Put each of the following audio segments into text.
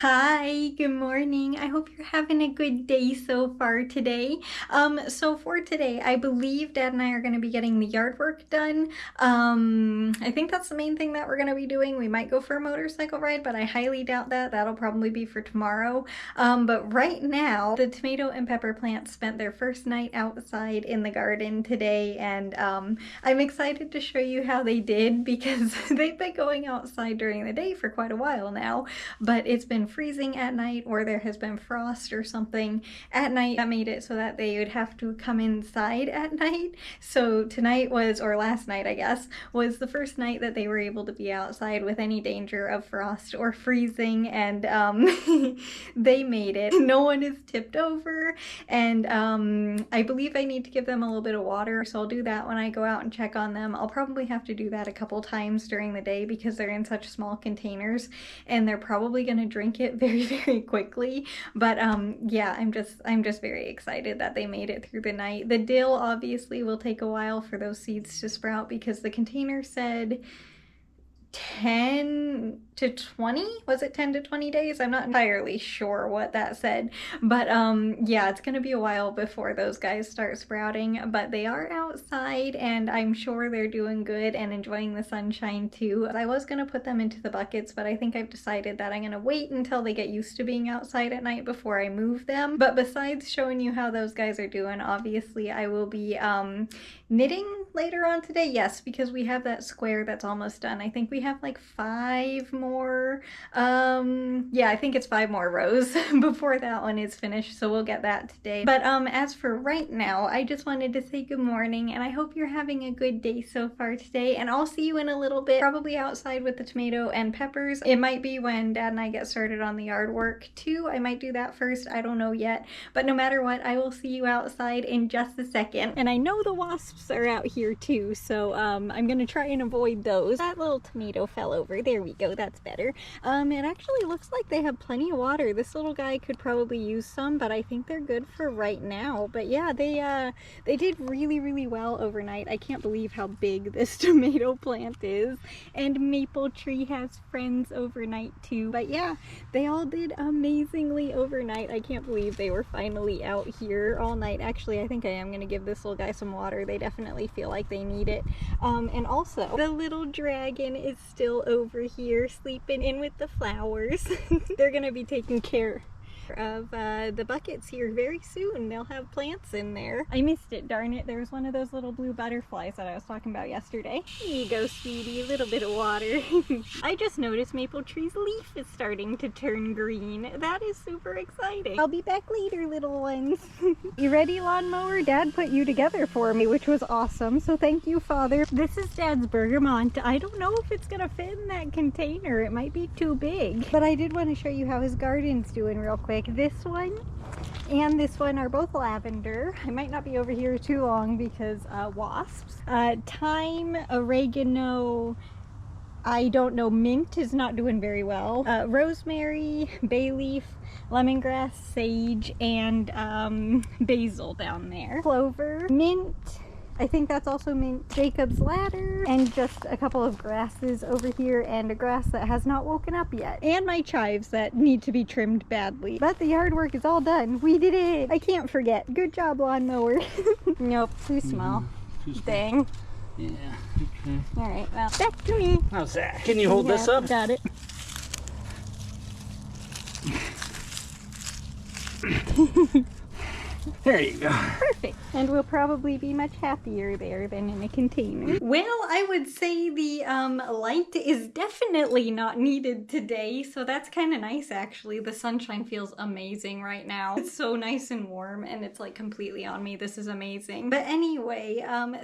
Hi, good morning. I hope you're having a good day so far today. So for today, I believe Dad and I are going to be getting the yard work done. I think that's the main thing that we're going to be doing. We might go for a motorcycle ride, but I highly doubt that. That'll probably be for tomorrow. But right now, the tomato and pepper plants spent their first night outside in the garden today, and I'm excited to show you how they did because they've been going outside during the day for quite a while now, but it's been freezing at night, or there has been frost or something at night that made it so that they would have to come inside at night. So tonight was, or last night I guess, was the first night that they were able to be outside with any danger of frost or freezing, and they made it. No one is tipped over, and I believe I need to give them a little bit of water, so I'll do that when I go out and check on them. I'll probably have to do that a couple times during the day because they're in such small containers and they're probably going to drink it very quickly. But yeah, I'm just very excited that they made it through the night. The dill obviously will take a while for those seeds to sprout because the container said 10 to 20, was it 10 to 20 days? I'm not entirely sure what that said, but yeah, it's gonna be a while before those guys start sprouting, but they are outside and I'm sure they're doing good and enjoying the sunshine too. I was gonna put them into the buckets, but I think I've decided that I'm gonna wait until they get used to being outside at night before I move them. But besides showing you how those guys are doing, obviously I will be knitting later on today. Yes, because we have that square that's almost done. I think we have like 5 more, yeah, I think it's 5 more rows before that one is finished, so we'll get that today. But as for right now, I just wanted to say good morning, and I hope you're having a good day so far today, and I'll see you in a little bit, probably outside with the tomato and peppers. It might be when Dad and I get started on the yard work too. I might do that first, I don't know yet, but no matter what, I will see you outside in just a second. And I know the wasps are out here too, so I'm gonna try and avoid those. That little tomato fell over. There we go, that's better. It actually looks like they have plenty of water. This little guy could probably use some, but I think they're good for right now. But yeah, they did really well overnight. I can't believe how big this tomato plant is. And Maple Tree has friends overnight too. But yeah, they all did amazingly overnight. I can't believe they were finally out here all night. Actually, I think I am gonna give this little guy some water. They definitely feel like they need it. And also, the little dragon is still over here sleeping in with the flowers. They're gonna be taking care of the buckets here very soon. They'll have plants in there. I missed it, darn it. There was one of those little blue butterflies that I was talking about yesterday. Here you go, sweetie, a little bit of water. I just noticed Maple Tree's leaf is starting to turn green. That is super exciting. I'll be back later, little ones. You ready, lawnmower? Dad put you together for me, which was awesome, so thank you, Father. This is Dad's bergamot. I don't know if it's gonna fit in that container. It might be too big, but I did want to show you how his garden's doing real quick. This one and this one are both lavender. I might not be over here too long because wasps. Thyme, oregano, I don't know, mint is not doing very well. Rosemary, bay leaf, lemongrass, sage, and basil down there. Clover, mint, I think that's also mint, Jacob's ladder, and just a couple of grasses over here, and a grass that has not woken up yet. And my chives that need to be trimmed badly. But the yard work is all done. We did it! I can't forget. Good job, lawnmower. Nope, too small. Too small. Dang. Yeah, okay. Alright, well, back to me. How's that? Can you hold this up? Got it. There you go. Perfect. And we'll probably be much happier there than in a container. Well, I would say the light is definitely not needed today, so that's kind of nice actually. The sunshine feels amazing right now. It's so nice and warm and it's like completely on me. This is amazing. But anyway,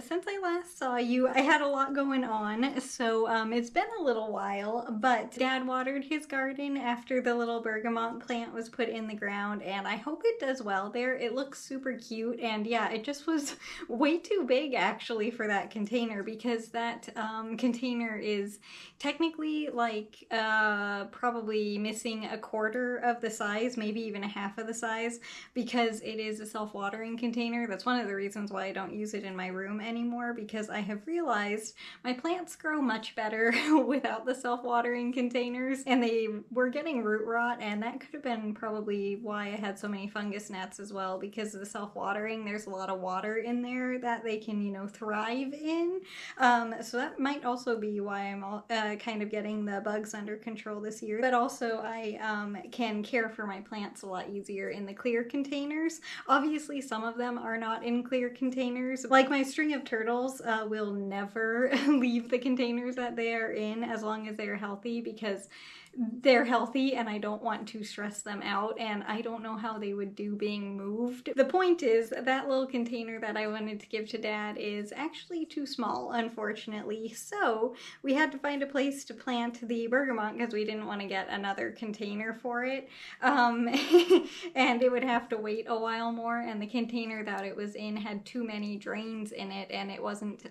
since I last saw you, I had a lot going on, so it's been a little while, but Dad watered his garden after the little bergamot plant was put in the ground, and I hope it does well there. It looks super cute. And yeah, it just was way too big actually for that container, because that container is technically like probably missing a quarter of the size, maybe even a half of the size, because it is a self-watering container. That's one of the reasons why I don't use it in my room anymore, because I have realized my plants grow much better without the self-watering containers, and they were getting root rot, and that could have been probably why I had so many fungus gnats as well, because of the self-watering. There's a lot of water in there that they can, you know, thrive in. So that might also be why I'm kind of getting the bugs under control this year. But also I can care for my plants a lot easier in the clear containers. Obviously some of them are not in clear containers. Like my string of turtles will never leave the containers that they are in as long as they are healthy, because they're healthy and I don't want to stress them out, and I don't know how they would do being moved. The point is, that little container that I wanted to give to Dad is actually too small, unfortunately, so we had to find a place to plant the bergamot because we didn't want to get another container for it, and it would have to wait a while more, and the container that it was in had too many drains in it, and it wasn't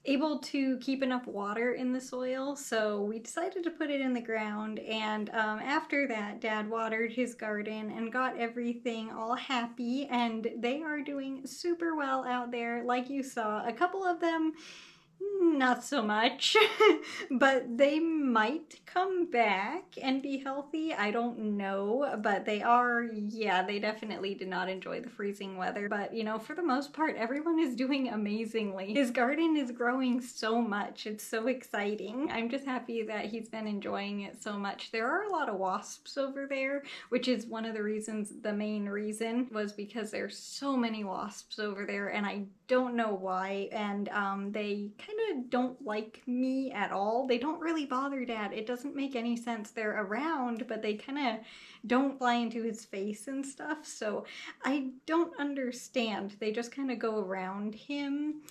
able to keep enough water in the soil, so we decided to put it in the ground. And after that, Dad watered his garden and got everything all happy, and they are doing super well out there. Like you saw, a couple of them not so much, but they might come back and be healthy. I don't know, but they are, yeah, they definitely did not enjoy the freezing weather. But, you know, for the most part, everyone is doing amazingly. His garden is growing so much. It's so exciting. I'm just happy that he's been enjoying it so much. There are a lot of wasps over there, which is one of the reasons, the main reason, was because there's so many wasps over there, and I don't know why. And they kind of don't like me at all. They don't really bother Dad. It doesn't make any sense. They're around, but they kind of don't fly into his face and stuff, so I don't understand. They just kind of go around him.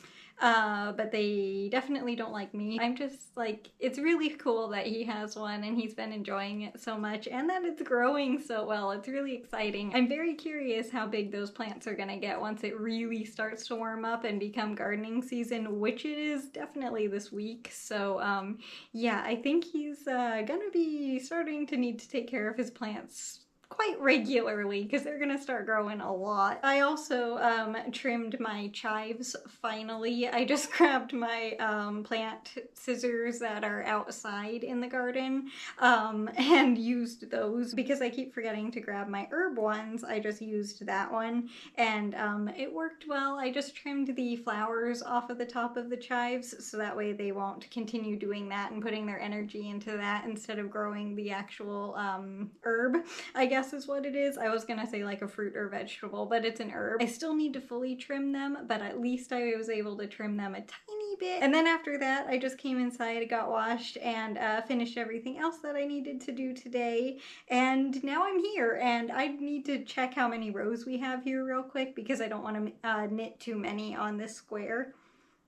But they definitely don't like me. I'm just like, it's really cool that he has one and he's been enjoying it so much, and that it's growing so well. It's really exciting. I'm very curious how big those plants are gonna get once it really starts to warm up and become gardening season, which it is definitely this week. So yeah, I think he's gonna be starting to need to take care of his plants quite regularly, because they're gonna start growing a lot. I also trimmed my chives finally. I just grabbed my plant scissors that are outside in the garden and used those, because I keep forgetting to grab my herb ones. I just used that one, and it worked well. I just trimmed the flowers off of the top of the chives so that way they won't continue doing that and putting their energy into that instead of growing the actual herb, I guess is what it is. I was gonna say like a fruit or vegetable, but it's an herb. I still need to fully trim them, but at least I was able to trim them a tiny bit. And then after that, I just came inside, got washed, and finished everything else that I needed to do today. And now I'm here, and I need to check how many rows we have here real quick, because I don't want to knit too many on this square.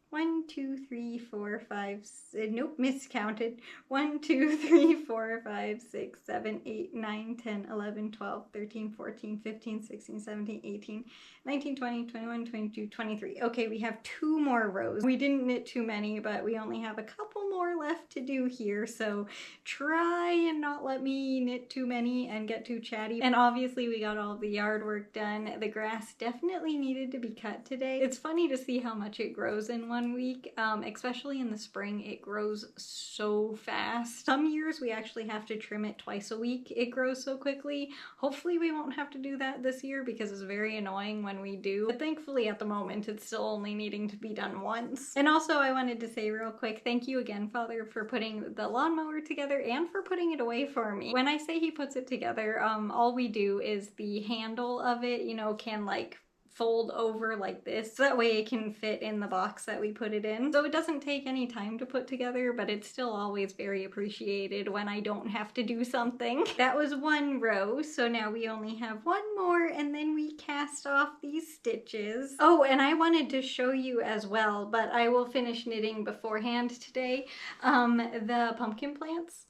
1, 2, 3, 4, 5, nope, miscounted. 1, 2, 3, 4, 5, 6, 7, 8, 9, 10, 11, 12, 13, 14, 15, 16, 17, 18, 19, 20, 21, 22, 23. Okay, we have 2 more rows. We didn't knit too many, but we only have a couple more left to do here, so try and not let me knit too many and get too chatty. And obviously we got all the yard work done. The grass definitely needed to be cut today. It's funny to see how much it grows in one week, especially in the spring. It grows so fast. Some years we actually have to trim it twice a week. It grows so quickly. Hopefully we won't have to do that this year, because it's very annoying when we do. But thankfully at the moment it's still only needing to be done once. And also I wanted to say real quick, thank you again, Father, for putting the lawnmower together and for putting it away for me. When I say he puts it together, all we do is the handle of it, you know, can like fold over like this, so that way it can fit in the box that we put it in. So it doesn't take any time to put together, but it's still always very appreciated when I don't have to do something. That was 1 row, so now we only have 1 more, and then we cast off these stitches. Oh, and I wanted to show you as well, but I will finish knitting beforehand today, the pumpkin plants.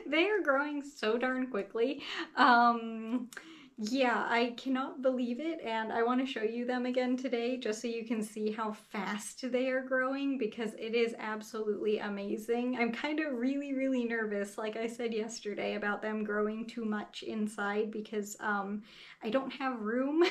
They are growing so darn quickly. Yeah, I cannot believe it, and I want to show you them again today just so you can see how fast they are growing because it is absolutely amazing. I'm kind of really nervous, like I said yesterday, about them growing too much inside because I don't have room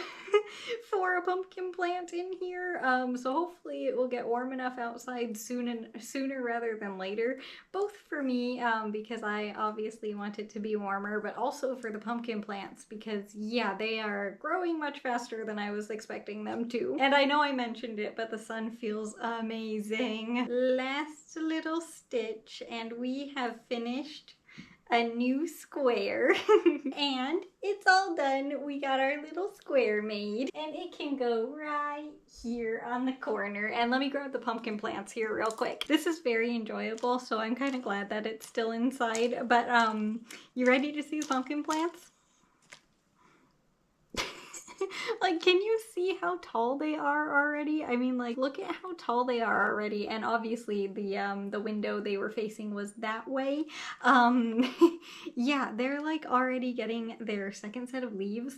for a pumpkin plant in here. So hopefully it will get warm enough outside sooner rather than later, both for me because I obviously want it to be warmer, but also for the pumpkin plants because yeah, they are growing much faster than I was expecting them to. And I know I mentioned it, but the sun feels amazing. Last little stitch and we have finished a new square. And it's all done. We got our little square made and it can go right here on the corner. And let me grab the pumpkin plants here real quick. This is very enjoyable, so I'm kind of glad that it's still inside. But you ready to see the pumpkin plants? Like, can you see how tall they are already? I mean, like, look at how tall they are already. And obviously the window they were facing was that way. Yeah, they're like already getting their second set of leaves.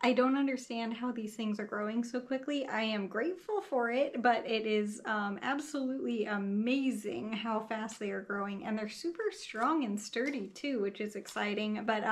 I don't understand how these things are growing so quickly. I am grateful for it, but it is absolutely amazing how fast they are growing, and they're super strong and sturdy too, which is exciting. But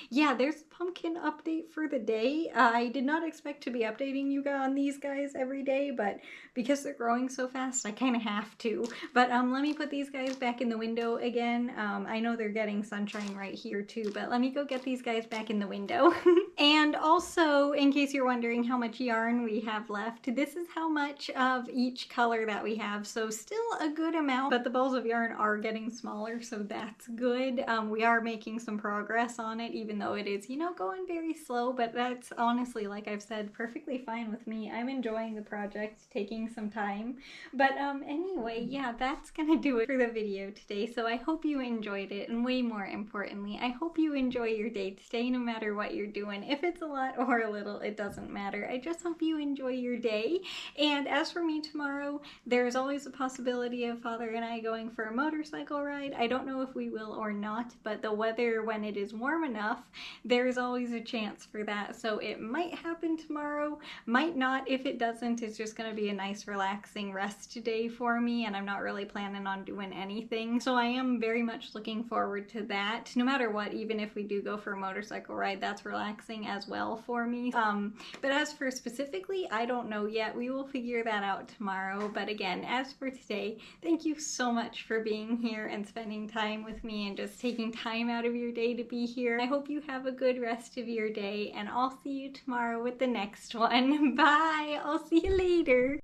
yeah, there's a pumpkin update for the day. I did not expect to be updating you guys on these guys every day, but because they're growing so fast, I kind of have to. But let me put these guys back in the window again. I know they're getting sunshine right here too, but let me go get these guys back in the window. And also, in case you're wondering how much yarn we have left, this is how much of each color that we have. So still a good amount, but the balls of yarn are getting smaller, so that's good. We are making some progress on it, even though it is, you know, going very slow, but that's honestly, like I've said, perfectly fine with me. I'm enjoying the project, taking some time. But anyway, yeah, that's gonna do it for the video today. So I hope you enjoyed it, and way more importantly, I hope you enjoy your day today no matter what you're doing. If it's a lot or a little, it doesn't matter. I just hope you enjoy your day. And as for me tomorrow, there's always a possibility of Father and I going for a motorcycle ride. I don't know if we will or not, but the weather, when it is warm enough, there's always a chance for that. So it might happen tomorrow, might not. If it doesn't, it's just gonna be a nice relaxing rest day for me, and I'm not really planning on doing anything. So I am very much looking forward to that. No matter what, even if we do go for a motorcycle ride, that's relaxing as well for me. But as for specifically, I don't know yet. We will figure that out tomorrow. But again, as for today, thank you so much for being here and spending time with me and just taking time out of your day to be here. I hope you have a good rest of your day, and I'll see you tomorrow with the next one. Bye! I'll see you later!